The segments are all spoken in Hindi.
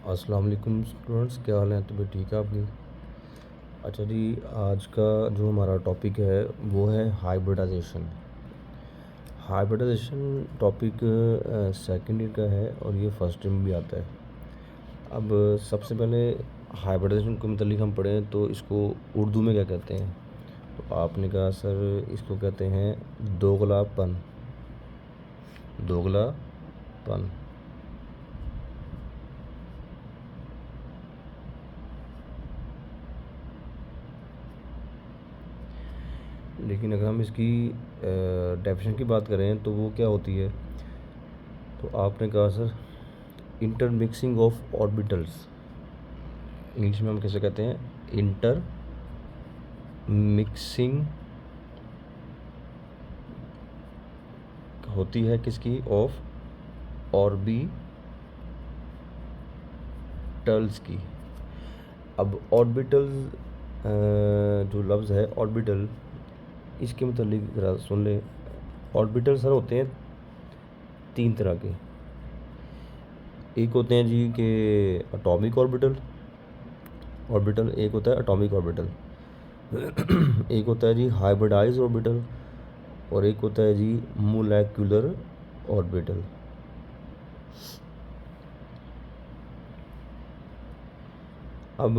अस्सलाम वालेकुम स्टूडेंट्स, क्या हाल है? तबीयत ठीक है आपकी? अच्छा जी, आज का जो हमारा टॉपिक है वो है hybridization. Hybridization topic second year का है और ये फर्स्ट ईयर में भी आता है। अब सबसे पहले हाइब्रिडाइजेशन के मतलब हम पढ़ें तो इसको उर्दू में क्या कहते हैं? तो आपने कहा सर इसको कहते हैं दोगलापन। दोगलापन। लेकिन अगर हम इसकी डेफिनेशन की बात करें तो वो क्या होती है? तो आपने कहा sir intermixing of orbitals. English में हम कैसे कहते हैं? इंटर मिक्सिंग होती है किसकी? ऑफ ऑर्बिटल्स की। अब ऑर्बिटल्स जो लफ्ज़ है ऑर्बिटल, इसके मतलब ज़रा सुन ले। ऑर्बिटल सर होते हैं तीन तरह के। एक होते हैं जी के एटॉमिक ऑर्बिटल। ऑर्बिटल एक होता है एटॉमिक ऑर्बिटल। एक होता है जी हाइब्रिडाइज ऑर्बिटल और एक होता है जी मोलेक्युलर ऑर्बिटल। अब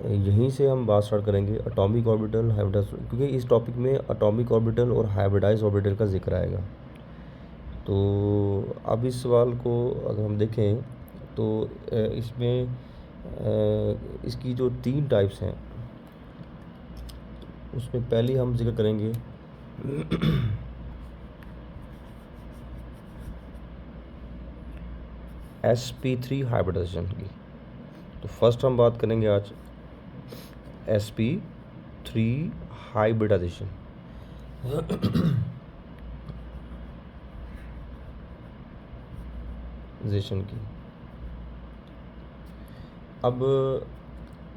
यहीं से हम बात स्टार्ट करेंगे एटॉमिक ऑर्बिटल हाइब्रिडाइज, क्योंकि इस टॉपिक में एटॉमिक ऑर्बिटल और हाइब्रिडाइज ऑर्बिटल का जिक्र आएगा। तो अब इस सवाल को अगर हम देखें तो इसमें इसकी जो तीन टाइप्स हैं उसमें पहली हम जिक्र करेंगे sp3 हाइब्रिडाइजेशन की। तो फर्स्ट हम बात करेंगे आज sp3 हाइब्रिडाइजेशन। की अब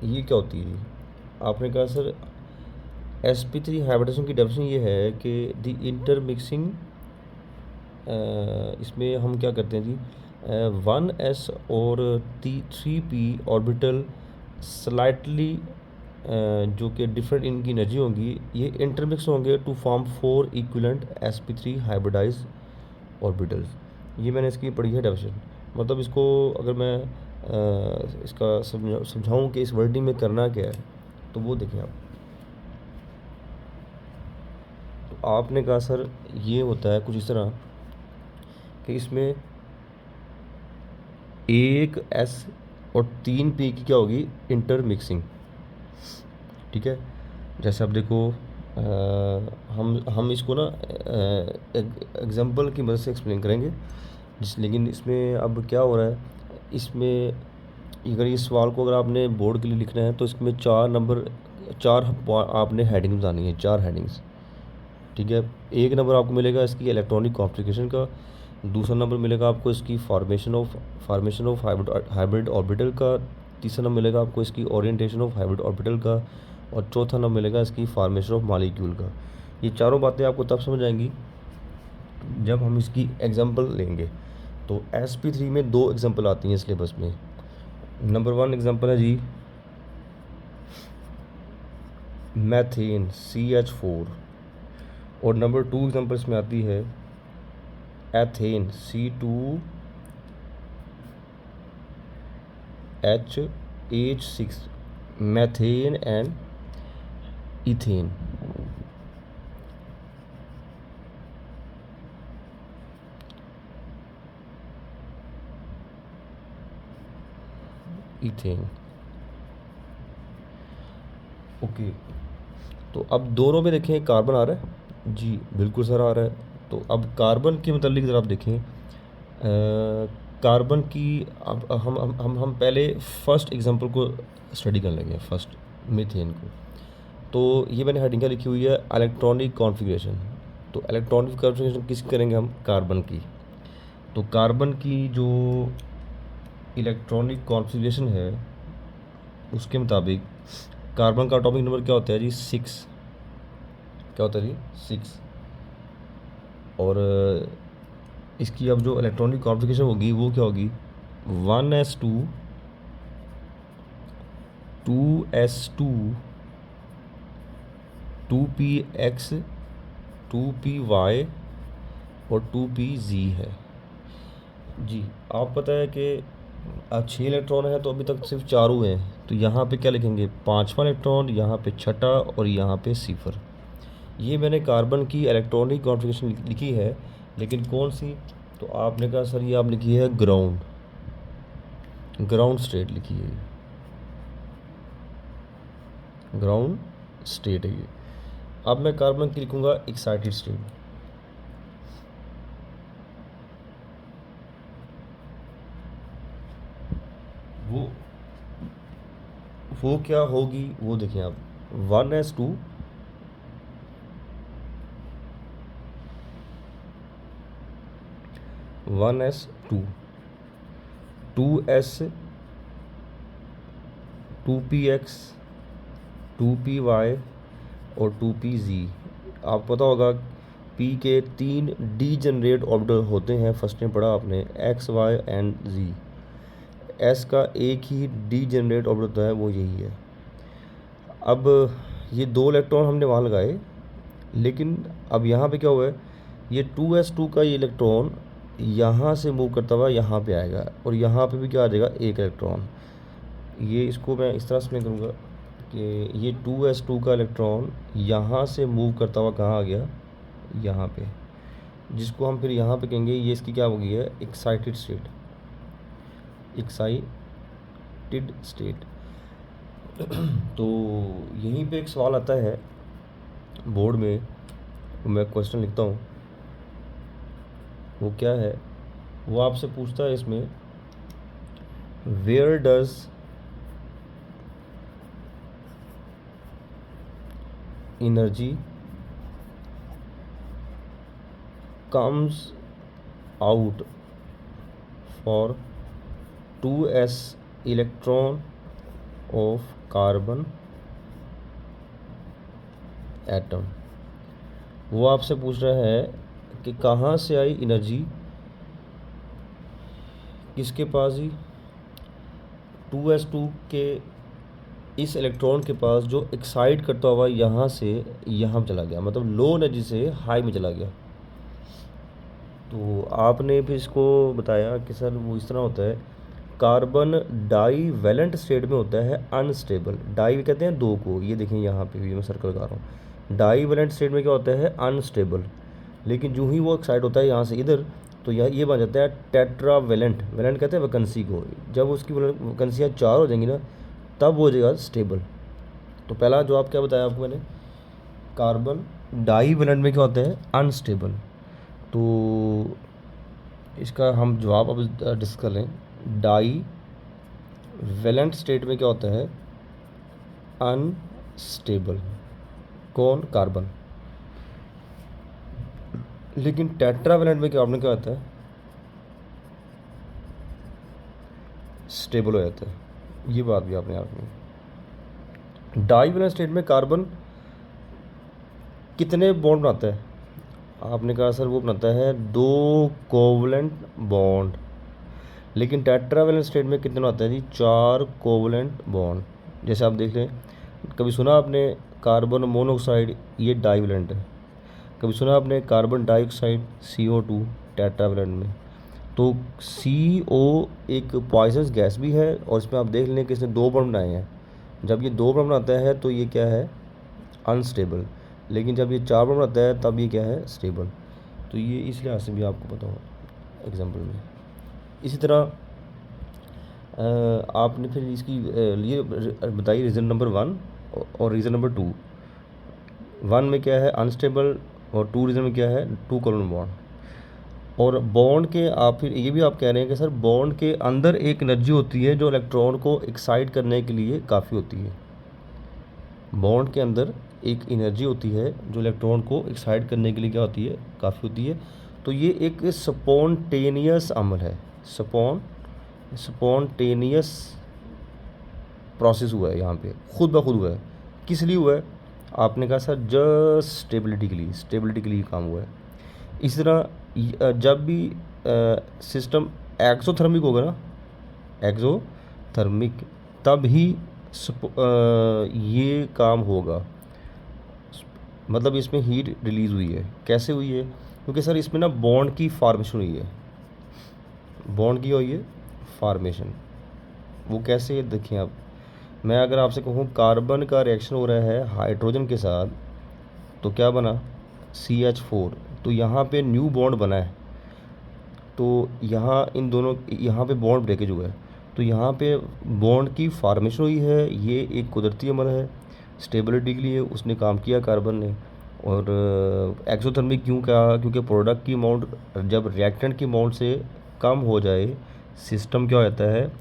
ये क्या होती है? आपने कहा सर sp3 हाइब्रिडेशन की डेफिनेशन ये है कि द इंटरमिक्सिंग, इसमें हम क्या करते हैं जी, 1s और 3p ऑर्बिटल स्लाइटली जो कि डिफरेंट इनकी एनर्जी होंगी, ये इंटरमिक्स होंगे to form 4 equivalent sp3 hybridize orbitals. ये मैंने इसकी पढ़ी है डेफिनेशन। मतलब इसको अगर मैं इसका समझाऊँ कि इस वर्डिंग में करना क्या है तो वो देखें आप। तो आपने कहा सर ये होता है कुछ इस तरह कि इसमें एक एस और तीन पी की क्या होगी? इंटरमिक्सिंग। ठीक है, जैसे आप देखो हम इसको ना एग्जांपल की मदद से एक्सप्लेन करेंगे लेकिन इसमें अब क्या हो रहा है, इसमें अगर इस सवाल को अगर आपने बोर्ड के लिए लिखना है तो इसमें चार आपने हेडिंग बतानी है, चार हेडिंग्स। ठीक है, एक नंबर आपको मिलेगा इसकी इलेक्ट्रॉनिक कॉन्फ़िगरेशन का, दूसरा नंबर मिलेगा आपको इसकी फॉर्मेशन ऑफ हाइब्रिड ऑर्बिटल का, तीसरा नंबर मिलेगा आपको इसकी ओरिएंटेशन ऑफ हाइब्रिड ऑर्बिटल का और चौथा नंबर मिलेगा इसकी फॉर्मेशन ऑफ मॉलिक्यूल का। ये चारों बातें आपको तब समझ आएंगी जब हम इसकी एग्जांपल लेंगे। तो sp3 में दो एग्जांपल आती हैं सिलेबस में। नंबर 1 एग्जांपल है जी मैथेन CH4 और नंबर 2 एग्जांपल इसमें आती है ethane C2H6, methane and ethane. Ethane okay. तो अब दोनों में देखें कार्बन आ रहा है जी, बिल्कुल सर आ रहा है। तो अब कार्बन के मतलब अगर आप देखें कार्बन की, अब हम पहले फर्स्ट एग्जांपल को स्टडी कर लेंगे, फर्स्ट मीथेन को। तो ये मैंने हेडिंग क्या लिखी हुई है? Electronic configuration. तो इलेक्ट्रॉनिक कॉन्फ़िगरेशन किसकी करेंगे हम? कार्बन की। तो कार्बन की जो इलेक्ट्रॉनिक कॉन्फ़िगरेशन है उसके मुताबिक कार्बन का एटॉमिक नंबर क्या होता है जी? 6। क्या होता है जी? 6। और इसकी अब जो इलेक्ट्रॉनिक कॉन्फ़िगरेशन होगी वो क्या होगी? 1s2 2s2 2px 2py और 2pz है जी। आप पता है कि अब 6 इलेक्ट्रॉन है तो अभी तक सिर्फ 4 हुए हैं, तो यहाँ पे क्या लिखेंगे, 5वां इलेक्ट्रॉन, यहाँ पे छठा और यहाँ पे सिफर। ये मैंने कार्बन की इलेक्ट्रॉनिक कॉन्फ़िगरेशन लिखी है, लेकिन कौन सी, तो आपने कहा सर ये आप लिखी है ग्राउंड स्टेट लिखी है, ग्राउंड स्टेट है ये। अब मैं कार्बन की लिखूँगा एक्साइटेड स्टेट। वो क्या होगी वो देखें आप, 1s2 1s2 2s 2px 2py और 2pz। आप पता होगा p के 3 डीजनरेट ऑर्बिटल होते हैं, फर्स्ट में पढ़ा आपने, x y and z। s का एक ही डीजनरेट ऑर्बिटल होता है, वो यही है। अब ये 2 इलेक्ट्रॉन हमने वहाँ लगाए, लेकिन अब यहाँ पे क्या हुआ है, ये 2s2 का ये इलेक्ट्रॉन यहाँ से मूव करता हुआ यहाँ पे आएगा, और यहाँ पे भी क्या आ जाएगा, एक इलेक्ट्रॉन। ये इसको मैं इस तरह से करूँगा कि ये 2s2 का इलेक्ट्रॉन यहाँ से मूव करता हुआ कहाँ आ गया, यहाँ पे, जिसको हम फिर यहाँ पे कहेंगे ये इसकी क्या हो गई है, एक्साइटेड स्टेट, एक्साइटेड स्टेट। तो यहीं पे एक सवाल आता है बोर्ड में, मैं क्वेश्चन लिखता हूँ, वो क्या है, वो आपसे पूछता है इसमें, where does energy comes out for 2s electron of carbon atom. वो आपसे पूछ रहा है कि कहाँ से आई एनर्जी, किसके पास ही, 2s2 के इस इलेक्ट्रॉन के पास, जो एक्साइट करता हुआ यहाँ से यहाँ चला गया, मतलब लो एनर्जी से हाई में चला गया। तो आपने फिर इसको बताया कि सर वो इस तरह होता है, कार्बन डाई वैलेंट स्टेट में होता है अनस्टेबल, डाई कहते हैं 2 को, ये देखें यहाँ पे भी मैं सर्कल कर रहा हूँ, डाई वैलेंट स्टेट में क्या होता है, अनस्टेबल। लेकिन जो ही वो एक्साइट होता है यहाँ से इधर, तो ये बन जाता है टेट्रा वैलेंट, वैलेंट कहते हैं वैकेंसी को, जब उसकी वैकेंसियाँ 4 हो जाएंगी ना, तब हो जाएगा स्टेबल। तो पहला जवाब क्या बताया आपको मैंने, कार्बन डाई वैलेंट में क्या होता है, अनस्टेबल। तो इसका हम जवाब अब डिस्कस कर लें। डाई वैलेंट स्टेट में क्या होता है, अनस्टेबल, कौन, कार्बन। लेकिन टेट्रा वैलेंट में क्या आपने क्या होता है, स्टेबल हो जाता है। ये बात भी आपने याद रखनी। डाई वैलेंट स्टेट में कार्बन कितने बॉन्ड बनाता है, आपने कहा सर वो बनाता है 2 कोवलेंट बॉन्ड। लेकिन टेट्रावैलेंट स्टेट में कितने बनाता है जी, 4 कोवलेंट बॉन्ड। जैसे आप देख लें, कभी सुना आपने कार्बन मोनोऑक्साइड, ये डाईवैलेंट है। कभी सुना आपने कार्बन डाइऑक्साइड CO2 टेट्रावैलेंट में। तो CO एक पॉइजनस गैस भी है, और इसमें आप देख लें कि इसने 2 बॉन्ड बनाए हैं। जब ये 2 बॉन्ड बनाता है तो ये क्या है, अनस्टेबल। लेकिन जब ये 4 बॉन्ड बनाता है तब ये क्या है, स्टेबल। तो ये इस लिहाज से भी आपको पता होगा एग्जाम्पल में। इसी तरह आपने फिर इसकी लिए बताइए रीज़न नंबर 1 और रीज़न नंबर 2। 1 में क्या है, अनस्टेबल, और 2 रीज़न में क्या है, 2 कोवलेंट बॉन्ड। और बॉन्ड के आप फिर ये भी आप कह रहे हैं कि सर बॉन्ड के अंदर एक एनर्जी होती है जो इलेक्ट्रॉन को एक्साइट करने के लिए काफ़ी होती है। बॉन्ड के अंदर एक एनर्जी होती है जो इलेक्ट्रॉन को एक्साइट करने के लिए क्या होती है, काफ़ी होती है। तो ये एक स्पॉन्टेनियस अमल है, स्पॉन्टेनियस प्रोसेस हुआ है यहाँ पे, खुद ब खुद हुआ है। किस लिए हुआ है, आपने कहा सर जस्ट स्टेबिलिटी के लिए काम हुआ है। इस तरह जब भी सिस्टम एक्सोथर्मिक होगा ना, एक्सोथर्मिक, तब ही ये काम होगा। मतलब इसमें हीट रिलीज़ हुई है, कैसे हुई है? क्योंकि सर इसमें ना बॉन्ड की फार्मेशन हुई है, बॉन्ड की हुई है फार्मेशन। वो कैसे है देखिए आप, मैं अगर आपसे कहूँ कार्बन का रिएक्शन हो रहा है हाइड्रोजन के साथ, तो क्या बना? CH4। तो यहाँ पे न्यू बॉन्ड बना है, तो यहाँ इन दोनों, यहाँ पे बॉन्ड ब्रेकेज हुआ है, तो यहाँ पे बॉन्ड की फार्मेशन हुई है। ये एक कुदरती अमल है, स्टेबिलिटी के लिए उसने काम किया कार्बन ने। और एक्सोथर्मिक क्यों कहा? क्योंकि प्रोडक्ट की अमाउंट जब रिएक्टेंट की अमाउंट से कम हो जाए, सिस्टम क्या होता है?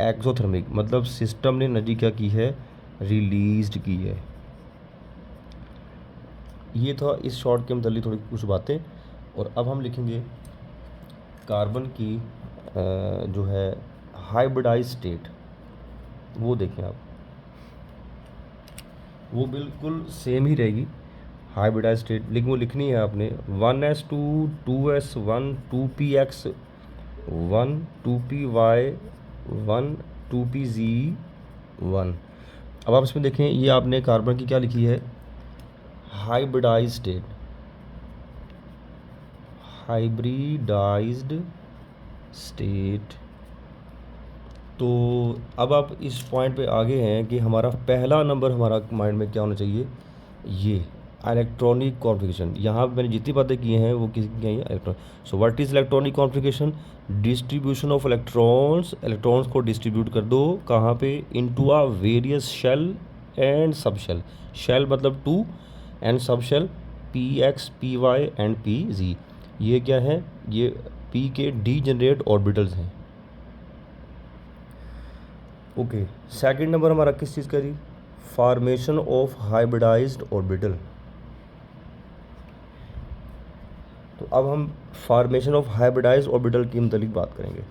एक्सोथर्मिक, मतलब सिस्टम ने एनर्जी क्या की है? रिलीज्ड की है। ये था इस शॉर्ट के मतलब थोड़ी कुछ बातें। और अब हम लिखेंगे कार्बन की जो है हाइब्रिडाइज स्टेट, वो देखें आप, वो बिल्कुल सेम ही रहेगी हाइब्रिडाइज स्टेट, लेकिन वो लिखनी है आपने 1s2 2s1 2px 1 2py 1 2pz1। अब आप इसमें देखें, ये आपने कार्बन की क्या लिखी है? Hybridize state, hybridized state. तो अब आप इस पॉइंट पे आगे हैं कि हमारा पहला नंबर हमारा माइंड में क्या होना चाहिए? ये इलेक्ट्रॉनिक कॉन्फ़िगरेशन। यहाँ पे मैंने जितनी बातें की हैं वो किसकी की हैं? Electron. So what is electronic configuration? Distribution of electrons, electrons को डिस्ट्रीब्यूट कर दो कहाँ पे? Into a various shell and sub shell. Shell मतलब 2 and sub shell px py and pz। ये क्या है? ये p के डीजेनरेट ऑर्बिटल्स हैं। ओके, सेकंड नंबर हमारा किस चीज़ का जी? Formation of hybridized orbital. तो अब हम फॉर्मेशन ऑफ हाइब्रिडाइज्ड ऑर्बिटल की मतलब बात करेंगे।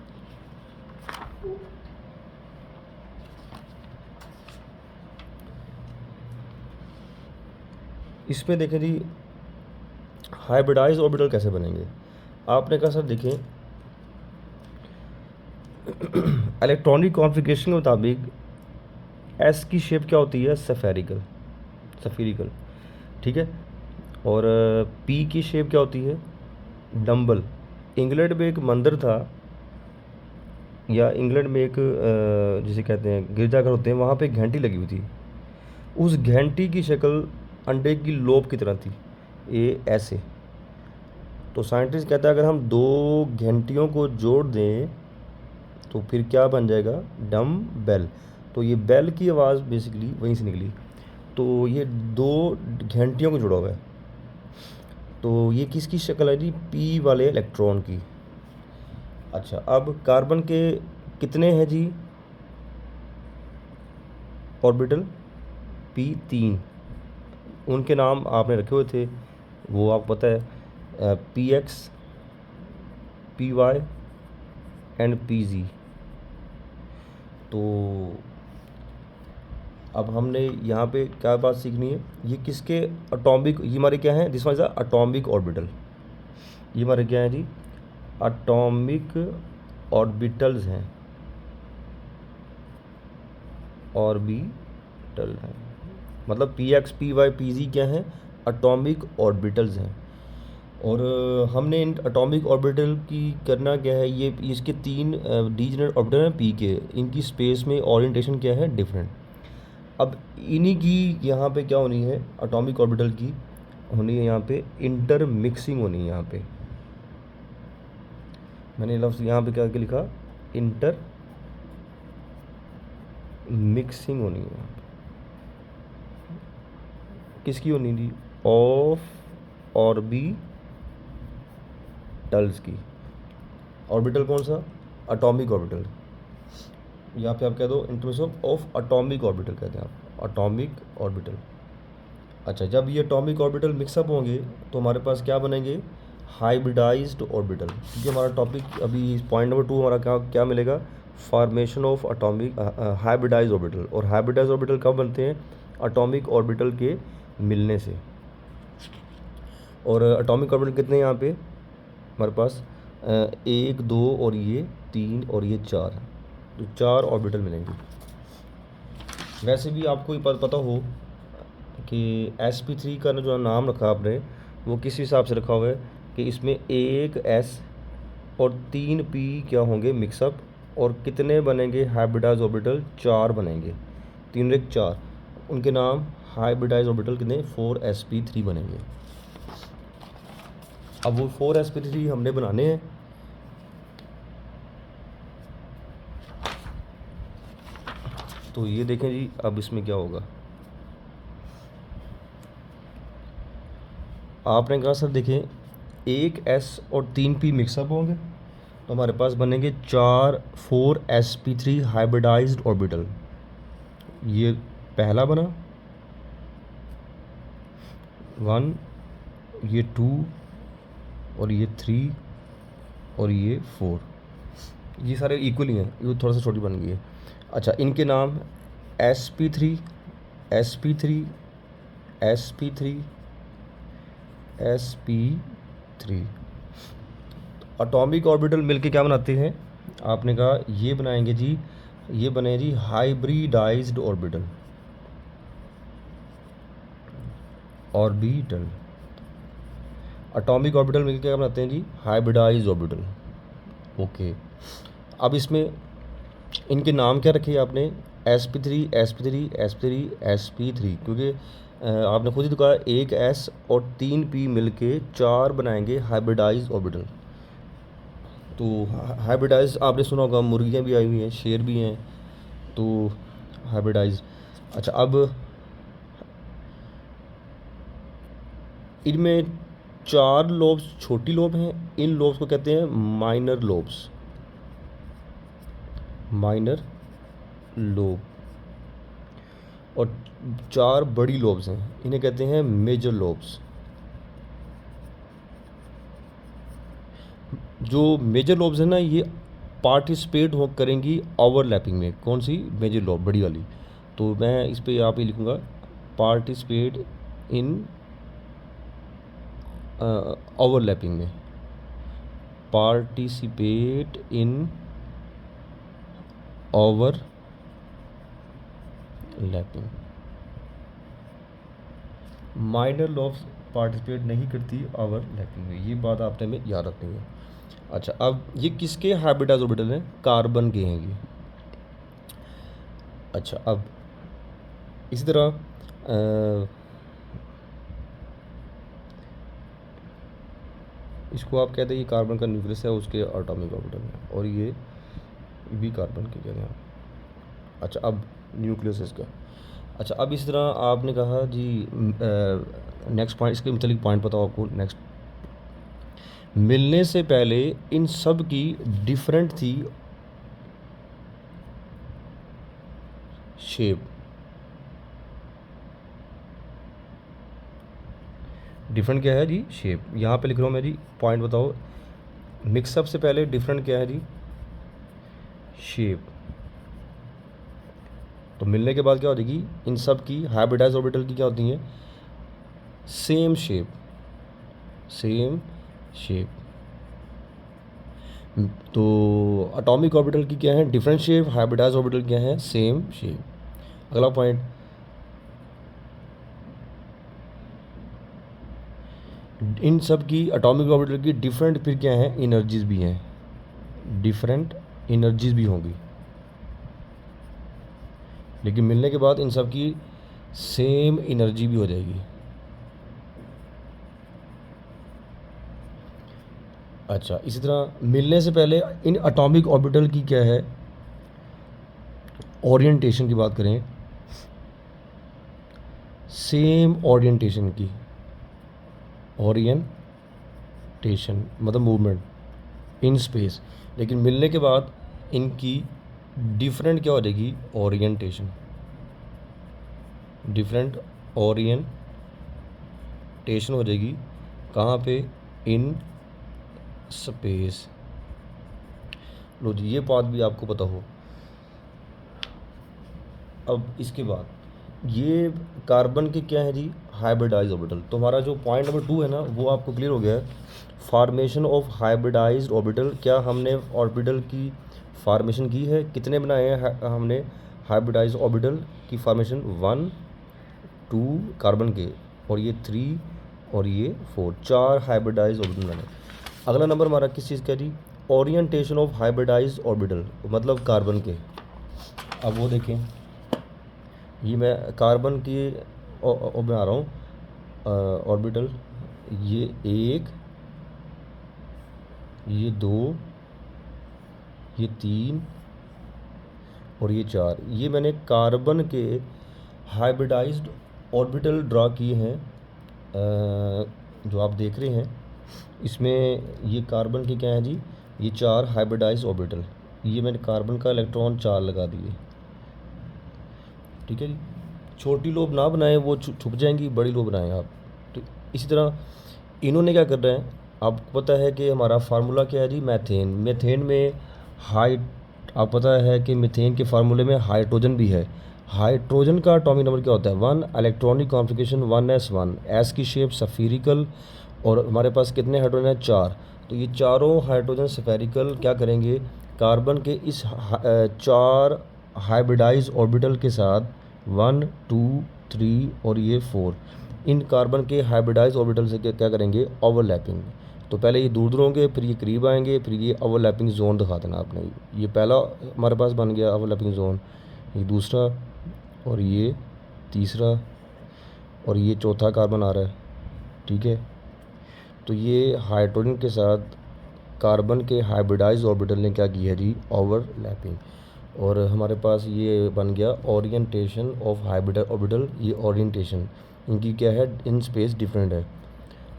इसमें देखें जी, हाइब्रिडाइज्ड ऑर्बिटल कैसे बनेंगे? आपने कहा सर देखें इलेक्ट्रॉनिक कॉन्फ़िगरेशन के मुताबिक एस की शेप क्या होती है? सफेरिकल, सफेरिकल, ठीक है। और पी की शेप क्या होती है? डम्बल। इंग्लैंड में एक मंदिर था, या इंग्लैंड में एक जिसे कहते हैं गिरजाघर होते हैं, वहाँ पे एक घंटी लगी हुई थी। उस घंटी की शक्ल अंडे की लोब की तरह थी, ये ऐसे। तो साइंटिस्ट कहता है अगर हम दो घंटियों को जोड़ दें तो फिर क्या बन जाएगा? डम बेल। तो ये बेल की आवाज़ बेसिकली वहीं से निकली। तो ये दो घंटियों को जुड़ा हुआ है। तो ये किसकी शक्ल है जी? पी वाले इलेक्ट्रॉन की। अच्छा, अब कार्बन के कितने हैं जी ऑर्बिटल? P3। उनके नाम आपने रखे हुए थे, वो आपको पता है, px py एंड pz। तो अब हमने यहाँ पे क्या बात सीखनी है? ये किसके अटोमिक, ये हमारे क्या हैं? This one is atomic orbital. ये हमारे क्या है जी? अटोमिक ऑर्बिटल्स हैं, ऑर्बिटल हैं। मतलब px py pz क्या हैं? अटोमिक ऑर्बिटल्स हैं। और हमने इन अटोमिक ऑर्बिटल की करना क्या है? ये इसके 3 डीजेनरेट ऑर्बिटल हैं p के, इनकी स्पेस में ओरिएंटेशन क्या है? डिफरेंट। अब इन्हीं की यहाँ पे क्या होनी है? एटॉमिक ऑर्बिटल की होनी है यहाँ पे इंटर मिक्सिंग होनी है। यहाँ पे मैंने लफ्ज़ यहाँ पे क्या लिखा? इंटर मिक्सिंग होनी है यहाँ पे। किसकी होनी थी? ऑफ ऑर्बिटल्स की। ऑर्बिटल कौन सा? Atomic orbital. यहाँ पे आप कह दो इंटरमिक्स ऑफ एटॉमिक ऑर्बिटल कहते हैं आप, एटॉमिक ऑर्बिटल। अच्छा, जब ये एटॉमिक ऑर्बिटल मिक्सअप होंगे तो हमारे पास क्या बनेंगे? Hybridised orbital. क्योंकि हमारा टॉपिक अभी पॉइंट नंबर 2 हमारा क्या क्या मिलेगा? Formation of atomic hybridised orbital. और हाइब्रिडाइज्ड ऑर्बिटल कब बनते हैं? एटॉमिक ऑर्बिटल के मिलने से। और एटॉमिक ऑर्बिटल कितने हैं यहाँ पे हमारे पास? 1 2 और ये 3 और ये 4। तो 4 ऑर्बिटल मिलेंगे। वैसे भी आपको ये पता हो कि sp3 का जो नाम रखा आपने वो किस हिसाब से रखा हुआ है कि इसमें एक s और 3 p क्या होंगे मिक्सअप, और कितने बनेंगे हाइब्रिडाइज ऑर्बिटल, 4 बनेंगे, 3 एक 4, उनके नाम हाइब्रिडाइज ऑर्बिटल कितने 4sp3 बनेंगे। अब वो 4sp3 हमने बनाने हैं। तो ये देखें जी, अब इसमें क्या होगा। आपने कहा सर देखें एक s और 3 p मिक्सअप होंगे तो हमारे पास बनेंगे 4sp3 हाइब्रिडाइज्ड ऑर्बिटल। ये पहला बना 1, ये 2 और ये 3 और ये 4, ये सारे इक्वल ही हैं, ये थोड़ा सा छोटी बन गई है। अच्छा, इनके नाम sp3 sp3 sp3 sp3। Atomic orbital मिलके क्या बनाते हैं, आपने कहा ये बनाएंगे जी, ये बने जी hybridized orbital. Orbital atomic orbital मिलके क्या बनाते हैं जी, हाइब्रिडाइज्ड ऑर्बिटल। ओके, अब इसमें इनके नाम क्या रखे आपने, sp3 sp3 sp3 sp3, क्योंकि आपने खुद ही तो कहा एक s और 3 p मिलके 4 बनाएंगे हाइब्रिडाइज्ड ऑर्बिटल। तो हाइब्रिडाइज आपने सुना होगा, मुर्गियाँ भी आई हुई हैं, शेर भी हैं, तो हाइब्रिडाइज। अच्छा, अब इनमें 4 लोब्स छोटी लोब हैं, इन लोब्स को कहते हैं माइनर लोब्स, माइनर लोब। और 4 बड़ी लोब्स हैं, इन्हें कहते हैं मेजर लोब्स। जो मेजर लोब्स हैं ना, ये पार्टिसिपेट हो करेंगी ओवरलैपिंग में। कौन सी मेजर लोब, बड़ी वाली। तो मैं इस पर यहाँ पे लिखूँगा पार्टिसिपेट इन ओवरलैपिंग में, participate in overlapping. Minor lobes participate नहीं करती ओवरलैपिंग में, ये बात आपने में याद रखनी है। अच्छा, अब ये किसके हाइब्रिडाइज ऑर्बिटल हैं, कार्बन के हैं ये। अच्छा, अब इसी तरह इसको आप कहते हैं ये कार्बन का न्यूक्लियस है, उसके एटॉमिक ऑर्बिटल है, और ये भी कार्बन के कहते हैं। अच्छा, अब न्यूक्लियस इसका। अच्छा, अब इस तरह आपने कहा जी नेक्स्ट पॉइंट, इसके मतलब पॉइंट बताओ आपको। नेक्स्ट, मिलने से पहले इन सब की डिफरेंट थी शेप। डिफरेंट क्या है जी, शेप। यहाँ पे लिख रहा हूँ मैं जी, पॉइंट बताओ। मिक्सअप से पहले डिफरेंट क्या है जी, शेप। तो मिलने के बाद क्या हो जाएगी, इन सब की हाइब्रिडाइज ऑर्बिटल की क्या होती है, सेम शेप, सेम शेप। तो एटॉमिक ऑर्बिटल की क्या है, डिफरेंट शेप, हाइब्रिडाइज ऑर्बिटल क्या है, सेम शेप। अगला पॉइंट, इन सब की एटॉमिक ऑर्बिटल की डिफरेंट फिर क्या है, एनर्जीज भी हैं, डिफरेंट एनर्जीज भी होंगी, लेकिन मिलने के बाद इन सब की सेम एनर्जी भी हो जाएगी। अच्छा, इसी तरह मिलने से पहले इन एटॉमिक ऑर्बिटल की क्या है, ओरिएंटेशन की बात करें, सेम ओरिएंटेशन की, ओरिएंटेशन मतलब मूवमेंट इन स्पेस, लेकिन मिलने के बाद इनकी डिफरेंट क्या हो जाएगी, ओरिएंटेशन, डिफरेंट ओरिएंटेशन हो जाएगी। कहाँ पे, इन स्पेस। लो जी, ये बात भी आपको पता हो। अब इसके बाद ये कार्बन के क्या है जी, हाइब्रिडाइज ऑर्बिटल। तो हमारा जो पॉइंट नंबर 2 है ना, वो आपको क्लियर हो गया है। Formation of hybridized orbital. क्या हमने ऑर्बिटल की फार्मेशन की है, कितने बनाए हैं हमने हाइब्रिडाइज ऑर्बिटल की फार्मेशन, 1 2 कार्बन के, और ये 3 और ये 4, 4 हाइब्रिडाइज ऑर्बिटल बनाए। अगला नंबर हमारा किस चीज़ का जी, ओरिएंटेशन ऑफ हाइब्रिडाइज ऑर्बिटल, मतलब कार्बन के। अब वो देखें, ये मैं कार्बन की बना रहा हूँ ऑर्बिटल, ये 1, ये 2, ये 3 और ये 4, ये मैंने कार्बन के हाइब्रिडाइज्ड ऑर्बिटल ड्रा किए हैं। जो आप देख रहे हैं इसमें ये कार्बन के क्या हैं जी, ये 4 हाइब्रिडाइज्ड ऑर्बिटल, ये मैंने कार्बन का इलेक्ट्रॉन 4 लगा दिए, ठीक है जी। छोटी लोब ना बनाएं, वो छुप जाएंगी, बड़ी लोब बनाएं आप। तो इसी तरह इन्होंने क्या कर रहे हैं, आपको पता है कि हमारा फार्मूला क्या है जी, मीथेन। मीथेन में आपको पता है कि मीथेन के फार्मूले में हाइड्रोजन भी है। हाइड्रोजन का एटॉमिक नंबर क्या होता है, 1, इलेक्ट्रॉनिक कॉन्फ़िगरेशन 1s1, एस की शेप सफेरिकल, और हमारे पास कितने हाइड्रोजन हैं, 4। तो ये चारों हाइड्रोजन सफेरिकल क्या करेंगे, कार्बन के इस 4 हाइब्रिडाइज ऑर्बिटल के साथ 1 2 3 और ये 4, इन कार्बन के हाइब्रिडाइज ऑर्बिटल से क्या करेंगे, ओवरलैपिंग। तो पहले ये दूर दूर होंगे, फिर ये करीब आएंगे, फिर ये ओवरलैपिंग जोन दिखा देना आपने। ये पहला हमारे पास बन गया ओवरलैपिंग जोन, ये दूसरा, और ये तीसरा, और ये चौथा कार्बन आ रहा है, ठीक है। तो ये हाइड्रोजन के साथ कार्बन के हाइब्रिडाइज ऑर्बिटल ने क्या की है जी, ओवरलैपिंग, और हमारे पास ये बन गया ओरिएंटेशन ऑफ हाइब्रिडाइज ऑर्बिटल। ये ओरिएंटेशन इनकी क्या है, इन स्पेस डिफरेंट है।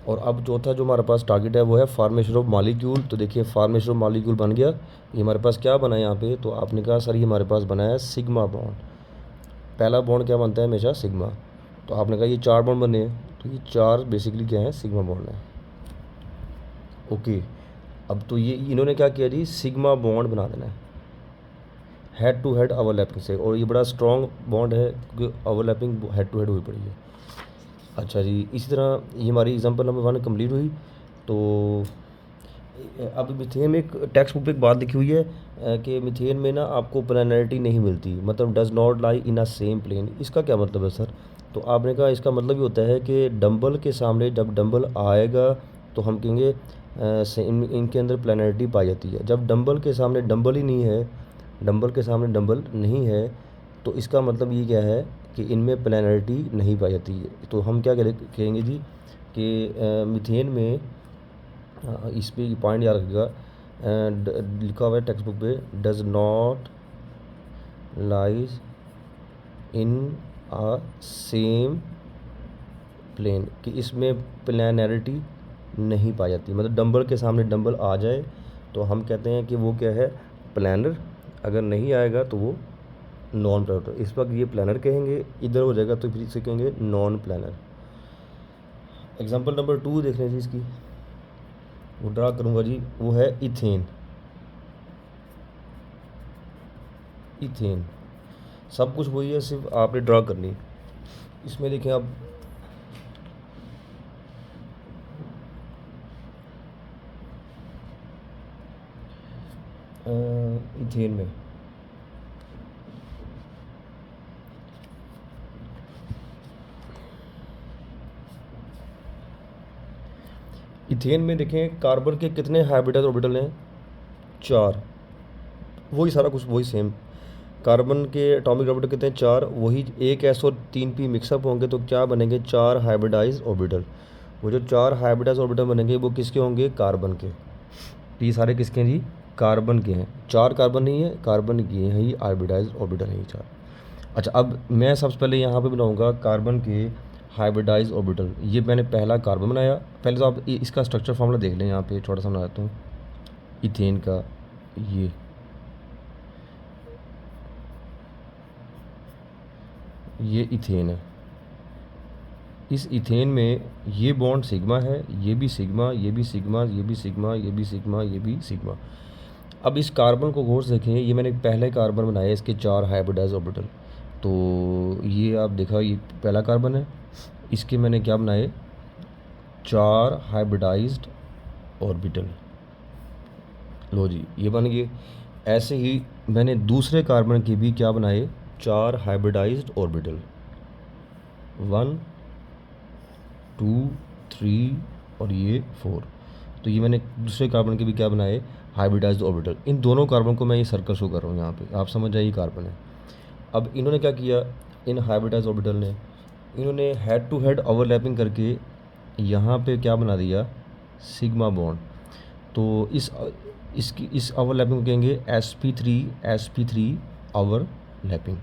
और अब चौथा जो हमारे पास टारगेट है वो है फार्मेशन ऑफ मॉलिक्यूल। तो देखिए फार्मेशन ऑफ मॉलिक्यूल बन गया, ये हमारे पास क्या बना है यहाँ पे, तो आपने कहा सर ये हमारे पास बना है सिग्मा बॉन्ड। पहला बॉन्ड क्या बनता है हमेशा, सिग्मा। तो आपने कहा ये 4 बॉन्ड बने हैं, तो ये 4 बेसिकली क्या है, सिग्मा बॉन्ड है। ओके, अब तो ये इन्होंने क्या किया जी, सिग्मा बॉन्ड बना देना है हेड टू हेड ओवरलैपिंग से, और ये बड़ा स्ट्रॉन्ग बॉन्ड है क्योंकि ओवरलैपिंग हेड टू हेड हुई पड़ी है। अच्छा जी, इसी तरह ये हमारी एग्जांपल नंबर 1 कंप्लीट हुई। तो अब मीथेन में एक टेक्स्ट बुक पे एक बात लिखी हुई है कि मीथेन में ना आपको प्लेनरिटी नहीं मिलती, मतलब does not lie in a same plane. इसका क्या मतलब है सर, तो आपने कहा इसका मतलब ये होता है कि डंबल के सामने जब डंबल आएगा तो हम कहेंगे इनके अंदर प्लेनरिटी पाई जाती है। जब डंबल के सामने डंबल ही नहीं है, डंबल के सामने डंबल नहीं है, तो इसका मतलब ये क्या है कि इनमें प्लेनरिटी नहीं पाई जाती है। तो हम क्या कहेंगे जी कि मीथेन में इस पे पॉइंट याद रखिएगा, लिखा हुआ है टेक्स्ट बुक पे, does not lies in a same plane, कि इसमें प्लेनरिटी नहीं पाई जाती। मतलब डंबल के सामने डंबल आ जाए तो हम कहते हैं कि वो क्या है, प्लानर। अगर नहीं आएगा तो वो नॉन प्लानर। इस वक्त ये प्लानर कहेंगे, इधर हो जाएगा तो फिर इसे कहेंगे नॉन प्लानर। एग्जांपल नंबर 2 देख लें जी, इसकी वो ड्रा करूँगा जी, वो है इथेन। इथेन सब कुछ वही है, सिर्फ आपने ड्रा करनी। इसमें देखें आप, इथेन में देखें कार्बन के कितने हाइब्रिडाइज ऑर्बिटल हैं, 4। वही सारा कुछ वही सेम। कार्बन के एटॉमिक ऑर्बिटल कितने हैं, 4। वही 1s और 3p मिक्सअप होंगे तो क्या बनेंगे, 4 हाइब्रिडाइज ऑर्बिटल। वो जो 4 हाइब्रिडाइज ऑर्बिटल बनेंगे वो किसके होंगे, कार्बन के। तो ये सारे किसके हैं जी, कार्बन के हैं। 4 कार्बन नहीं है, कार्बन के हैं, ये हाइब्रिडाइज ऑर्बिटल है ये 4। अच्छा, अब मैं सबसे पहले यहाँ पे बनाऊँगा कार्बन के हाइब्रिडाइज ऑर्बिटल। ये मैंने पहला कार्बन बनाया। पहले तो आप इसका स्ट्रक्चर फॉर्मूला देख लें, यहाँ पे छोटा सा बना देता हूँ इथेन का। ये इथेन है। इस इथेन में ये बॉन्ड सिग्मा है, ये भी सिग्मा, ये भी सिग्मा, ये भी सिग्मा, ये भी सिग्मा, ये भी सिग्मा। अब इस कार्बन को गौर से देखें, ये मैंने पहले कार्बन बनाया, इसके 4 हाइब्रिडाइज ऑर्बिटल। तो ये आप देखा, ये पहला कार्बन है, इसके मैंने क्या बनाए, 4 हाइब्रिडाइज्ड ऑर्बिटल। लो जी, ये बन गए। ऐसे ही मैंने दूसरे कार्बन के भी क्या बनाए, 4 हाइब्रिडाइज्ड ऑर्बिटल, 1 2 3 और ये 4। तो ये मैंने दूसरे कार्बन के भी क्या बनाए, हाइब्रिडाइज्ड ऑर्बिटल। इन दोनों कार्बन को मैं ये सर्कल शो कर रहा हूँ यहाँ पे, आप समझ जाइए कार्बन है। अब इन्होंने क्या किया, इन हाइब्रिडाइज्ड ऑर्बिटल ने, इन्होंने हेड टू हेड ओवरलैपिंग करके यहाँ पे क्या बना दिया, सिग्मा बॉन्ड। तो इस ओवरलैपिंग को कहेंगे sp3 ओवरलैपिंग,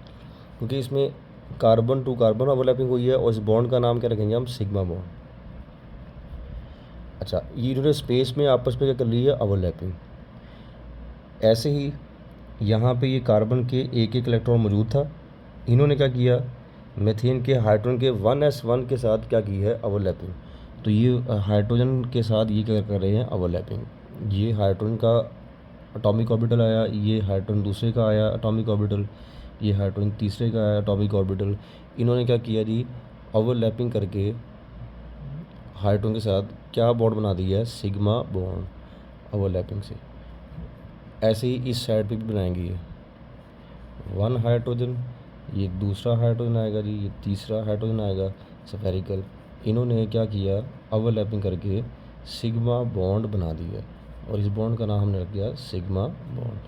क्योंकि इसमें कार्बन टू कार्बन ओवरलैपिंग हुई है और इस बॉन्ड का नाम क्या रखेंगे हम, सिग्मा बॉन्ड। अच्छा, ये इन्होंने स्पेस में आपस में क्या कर ली है, ओवरलैपिंग। ऐसे ही यहाँ पे ये कार्बन के एक एक इलेक्ट्रॉन मौजूद था, इन्होंने क्या किया, मीथेन के हाइड्रोजन के 1s1 के साथ क्या की है, ओवरलैपिंग। तो ये हाइड्रोजन के साथ ये क्या कर रहे हैं, ओवरलैपिंग। ये हाइड्रोजन का एटॉमिक ऑर्बिटल आया, ये हाइड्रोजन दूसरे का आया एटॉमिक ऑर्बिटल, ये हाइड्रोजन तीसरे का आया एटॉमिक ऑर्बिटल। इन्होंने क्या किया जी, ओवरलैपिंग करके हाइड्रोजन के साथ क्या बॉन्ड बना दिया है, सिग्मा बॉन्ड ओवरलैपिंग से। ऐसे ही इस साइड पे भी बनाएंगे, ये 1 हाइड्रोजन, ये दूसरा हाइड्रोजन आएगा जी, ये तीसरा हाइड्रोजन आएगा स्फेरिकल। इन्होंने क्या किया, ओवरलैपिंग करके सिग्मा बॉन्ड बना दिया और इस बॉन्ड का नाम हमने रख दिया सिग्मा बॉन्ड।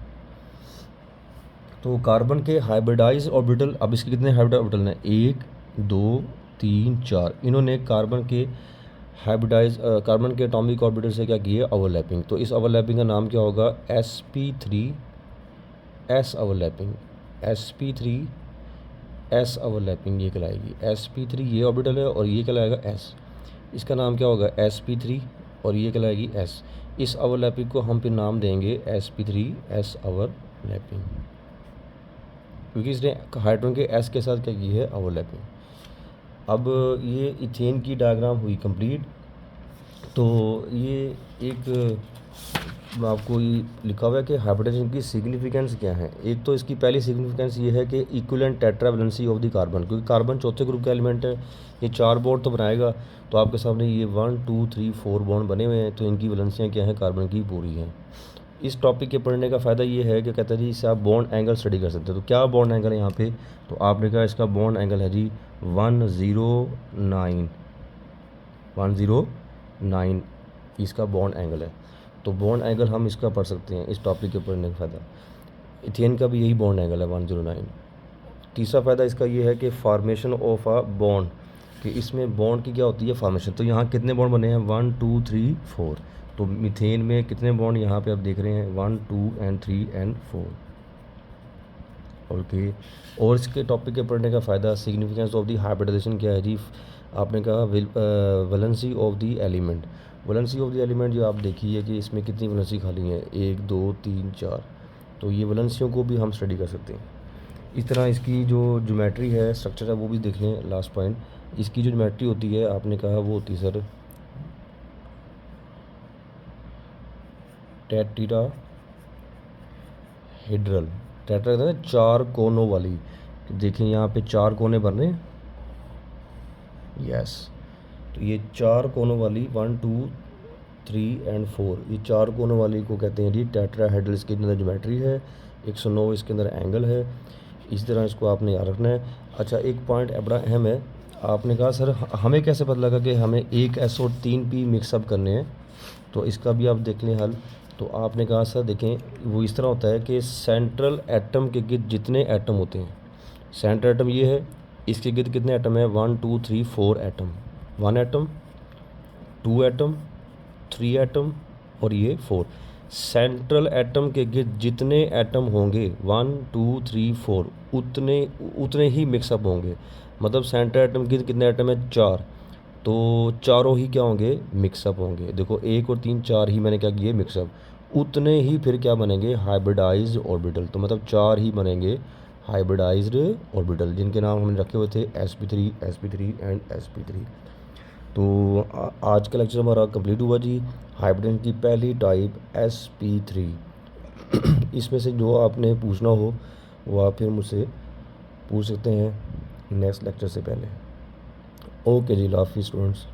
तो कार्बन के हाइब्रिडाइज ऑर्बिटल, अब इसके कितने हाइब्रिडाइज ऑर्बिटल हैं, 1 2 3 4। इन्होंने कार्बन के कार्बन के एटॉमिक ऑर्बिटल से क्या किए, ओवरलैपिंग। तो इस ओवरलैपिंग का नाम क्या होगा, sp3s ओवरलैपिंग, sp3s ओवरलैपिंग ये कहलाएगी। sp3 ये ऑर्बिटल है और ये कहलाएगा s, इसका नाम क्या होगा, sp3 और ये कहलाएगी s। इस ओवरलैपिंग को हम फिर नाम देंगे sp3s ओवरलैपिंग, क्योंकि इसने हाइड्रोजन के s के साथ क्या की है, ओवरलैपिंग। अब ये इथेन की डायग्राम हुई कंप्लीट। तो ये एक आपको ये लिखा हुआ है कि हाइब्रिडाइजेशन की सिग्निफिकेंस क्या है। एक तो इसकी पहली सिग्निफिकेंस ये है कि equivalent tetravalency of the carbon, क्योंकि कार्बन चौथे ग्रुप का एलिमेंट है, ये 4 बॉन्ड तो बनाएगा। तो आपके सामने ये 1 2 3 4 बॉन्ड बने हुए हैं, तो इनकी वैलेंसियाँ क्या हैं, कार्बन की पूरी हैं। इस टॉपिक के पढ़ने का फ़ायदा ये है कि कहता है जी इससे आप बॉन्ड एंगल स्टडी कर सकते हो। तो क्या बॉन्ड एंगल है यहाँ पे, तो आपने कहा इसका बॉन्ड एंगल है जी 109 इसका बॉन्ड एंगल है। तो बॉन्ड एंगल हम इसका पढ़ सकते हैं, इस टॉपिक के पढ़ने का फ़ायदा। इथेन का भी यही बॉन्ड एंगल है 109। तीसरा फ़ायदा इसका ये है कि फार्मेशन ऑफ अ बॉन्ड, कि इसमें बॉन्ड की क्या होती है, फार्मेशन। तो यहाँ कितने बॉन्ड बने हैं, 1 2 3 4। तो मीथेन में कितने बॉन्ड यहाँ पे आप देख रहे हैं, 1 2 and 3 and 4। ओके, और इसके टॉपिक के पढ़ने का फ़ायदा, सिग्निफिकेंस ऑफ द हाइब्रिडाइजेशन क्या है जी, आपने कहा valency of the element. Valency of the element जो आप देखिए कि इसमें कितनी वैलेंसी खाली है, 1 2 3 4। तो ये वैलेंसियों को भी हम स्टडी कर सकते हैं। इस तरह इसकी जो ज्योमेट्री है, स्ट्रक्चर है, वो भी देख लें। लास्ट पॉइंट, इसकी जो ज्योमेट्री होती है आपने कहा वो होती है सर टेट्राहेड्रल। टेट्रा कहते हैं 4 कोनों वाली। देखें यहाँ पे 4 कोने बन रहे हैं, यस। तो ये 4 कोनों वाली 1 2 3 and 4, ये 4 कोनों वाली को कहते हैं जी टेट्राहेड्रल। इसके अंदर ज्योमेट्री है, 109 इसके अंदर एंगल है। इस तरह इसको आपने याद रखना है। अच्छा, एक पॉइंट बड़ा अहम है, आपने कहा सर हमें कैसे पता लगा कि हमें 1s और 3p मिक्सअप करने हैं, तो इसका भी आप देख लें हल। तो आपने कहा सर देखें, वो इस तरह होता है कि सेंट्रल एटम के गिर्द जितने एटम होते हैं, सेंट्रल एटम ये है, इसके गिर्द कितने एटम है, 1 2 3 4 एटम, 1 एटम 2 एटम 3 एटम और ये 4। सेंट्रल एटम के गिर्द जितने एटम होंगे 1 2 3 4 उतने ही मिक्सअप होंगे। मतलब सेंट्रल एटम के गिर्द कितने एटम है, 4, तो चारों ही क्या होंगे, मिक्सअप होंगे। देखो 1 और 3 4 ही मैंने क्या किए, मिक्सअप। उतने ही फिर क्या बनेंगे, हाइब्रिडाइज्ड ऑर्बिटल। तो मतलब 4 ही बनेंगे हाइब्रिडाइज्ड ऑर्बिटल, जिनके नाम हमने रखे हुए थे sp3 एंड sp3। तो आज का लेक्चर हमारा कंप्लीट हुआ जी। हाइब्रिडाइजेशन की पहली टाइप sp3। इसमें से जो आपने पूछना हो वो आप फिर मुझसे पूछ सकते हैं नेक्स्ट लेक्चर से पहले। ओके जी, हाफिज़ स्टूडेंट्स।